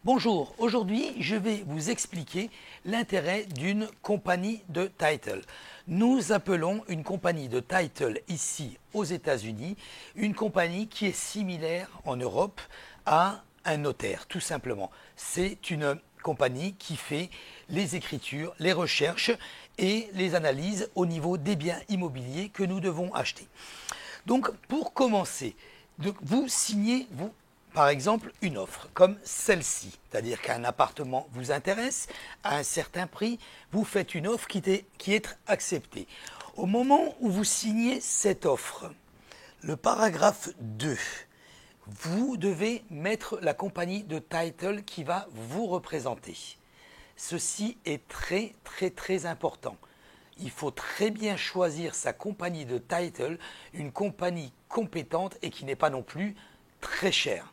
Bonjour, aujourd'hui je vais vous expliquer l'intérêt d'une compagnie de title. Nous appelons une compagnie de title ici aux États-Unis une compagnie qui est similaire en Europe à un notaire, tout simplement. C'est une compagnie qui fait les écritures, les recherches et les analyses au niveau des biens immobiliers que nous devons acheter. Donc pour commencer, vous signez, par exemple, une offre comme celle-ci, c'est-à-dire qu'un appartement vous intéresse à un certain prix, vous faites une offre qui est acceptée. Au moment où vous signez cette offre, le paragraphe 2, vous devez mettre la compagnie de title qui va vous représenter. Ceci est très important. Il faut très bien choisir sa compagnie de title, une compagnie compétente et qui n'est pas non plus très chère.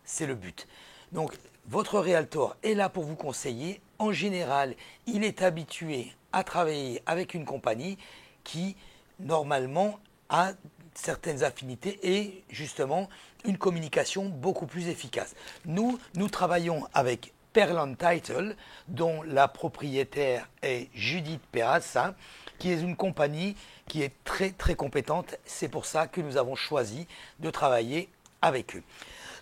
C'est le but. Donc, votre realtor est là pour vous conseiller. En général, il est habitué à travailler avec une compagnie qui, normalement, a certaines affinités et, justement, une communication beaucoup plus efficace. Nous travaillons avec Pearland Title, dont la propriétaire est Judith Perassa, qui est une compagnie qui est très compétente. C'est pour ça que nous avons choisi de travailler avec eux.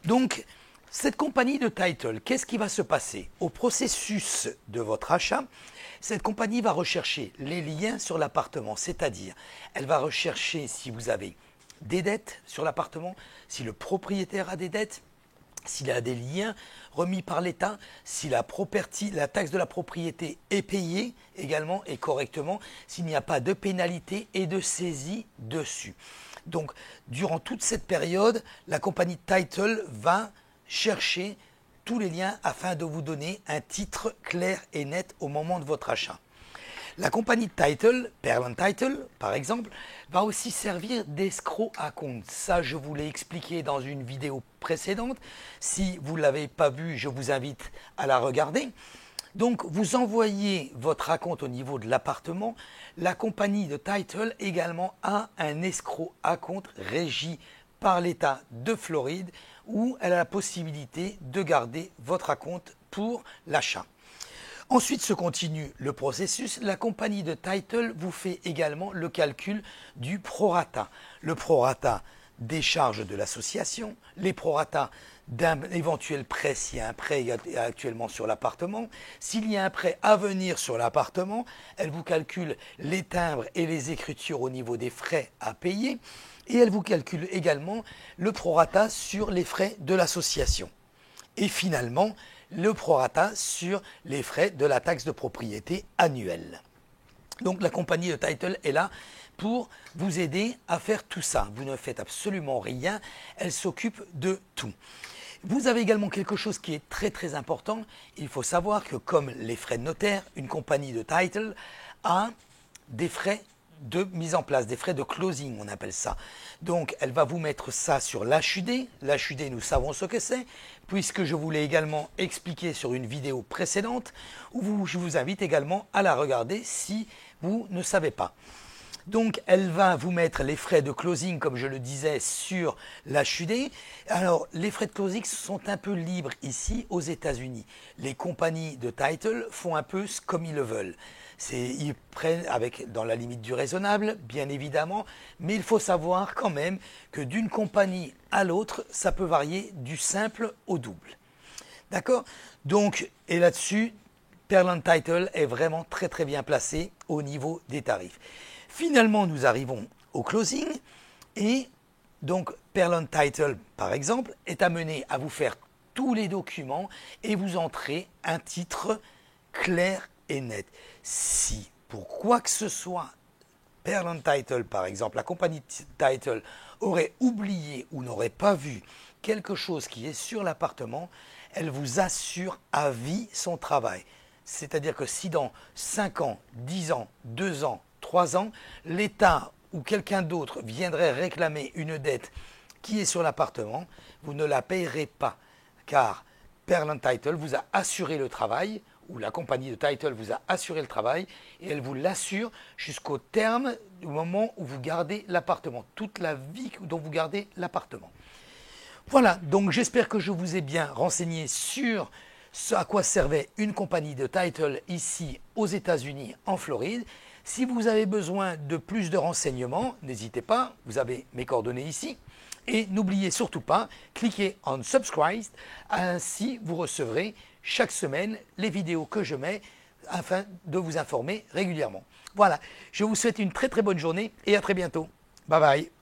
Donc, cette compagnie de title, qu'est-ce qui va se passer? Au processus de votre achat, cette compagnie va rechercher les liens sur l'appartement, c'est-à-dire, elle va rechercher si vous avez des dettes sur l'appartement, si le propriétaire a des dettes, s'il a des liens remis par l'État, si la taxe de la propriété est payée également et correctement, s'il n'y a pas de pénalité et de saisie dessus. Donc, durant toute cette période, la compagnie Title va chercher tous les liens afin de vous donner un titre clair et net au moment de votre achat. La compagnie Title, Pearland Title par exemple, va aussi servir d'escroc à compte. Ça, je vous l'ai expliqué dans une vidéo précédente. Si vous ne l'avez pas vue, je vous invite à la regarder. Donc, vous envoyez votre acompte au niveau de l'appartement. La compagnie de title également a un escroc acompte régi par l'État de Floride où elle a la possibilité de garder votre acompte pour l'achat. Ensuite se continue le processus. La compagnie de title vous fait également le calcul du prorata. Le prorata des charges de l'association, les proratas d'un éventuel prêt s'il y a un prêt actuellement sur l'appartement. S'il y a un prêt à venir sur l'appartement, elle vous calcule les timbres et les écritures au niveau des frais à payer et elle vous calcule également le prorata sur les frais de l'association. Et finalement, le prorata sur les frais de la taxe de propriété annuelle. Donc la compagnie de title est là pour vous aider à faire tout ça. Vous ne faites absolument rien, elle s'occupe de tout. Vous avez également quelque chose qui est très important. Il faut savoir que comme les frais de notaire, une compagnie de title a des frais de mise en place, des frais de closing, on appelle ça. Donc, elle va vous mettre ça sur l'HUD. L'HUD, nous savons ce que c'est, puisque je vous l'ai également expliqué sur une vidéo précédente, où je vous invite également à la regarder si vous ne savez pas. Donc, elle va vous mettre les frais de closing, comme je le disais, sur l'HUD. Alors, les frais de closing sont un peu libres ici aux États-Unis. Les compagnies de title font un peu comme ils le veulent. Ils prennent dans la limite du raisonnable, bien évidemment, mais il faut savoir quand même que d'une compagnie à l'autre, ça peut varier du simple au double. D'accord? Donc, et là-dessus, Pearland Title est vraiment très bien placé au niveau des tarifs. Finalement, nous arrivons au closing et donc Pearland Title, par exemple, est amené à vous faire tous les documents et vous entrez un titre clair et net. Si, pour quoi que ce soit, Pearland Title, par exemple, la compagnie Title aurait oublié ou n'aurait pas vu quelque chose qui est sur l'appartement, elle vous assure à vie son travail. C'est-à-dire que si dans 5 ans, 10 ans, 2 ans, 3 ans, l'État ou quelqu'un d'autre viendrait réclamer une dette qui est sur l'appartement, vous ne la payerez pas, car Pearland Title vous a assuré le travail, ou la compagnie de title vous a assuré le travail, et elle vous l'assure jusqu'au terme du moment où vous gardez l'appartement, toute la vie dont vous gardez l'appartement. Voilà, donc j'espère que je vous ai bien renseigné sur ce à quoi servait une compagnie de title ici aux États-Unis, en Floride. Si vous avez besoin de plus de renseignements, n'hésitez pas, vous avez mes coordonnées ici. Et n'oubliez surtout pas, cliquez en subscribe, ainsi vous recevrez chaque semaine les vidéos que je mets afin de vous informer régulièrement. Voilà, je vous souhaite une très très bonne journée et à très bientôt. Bye bye.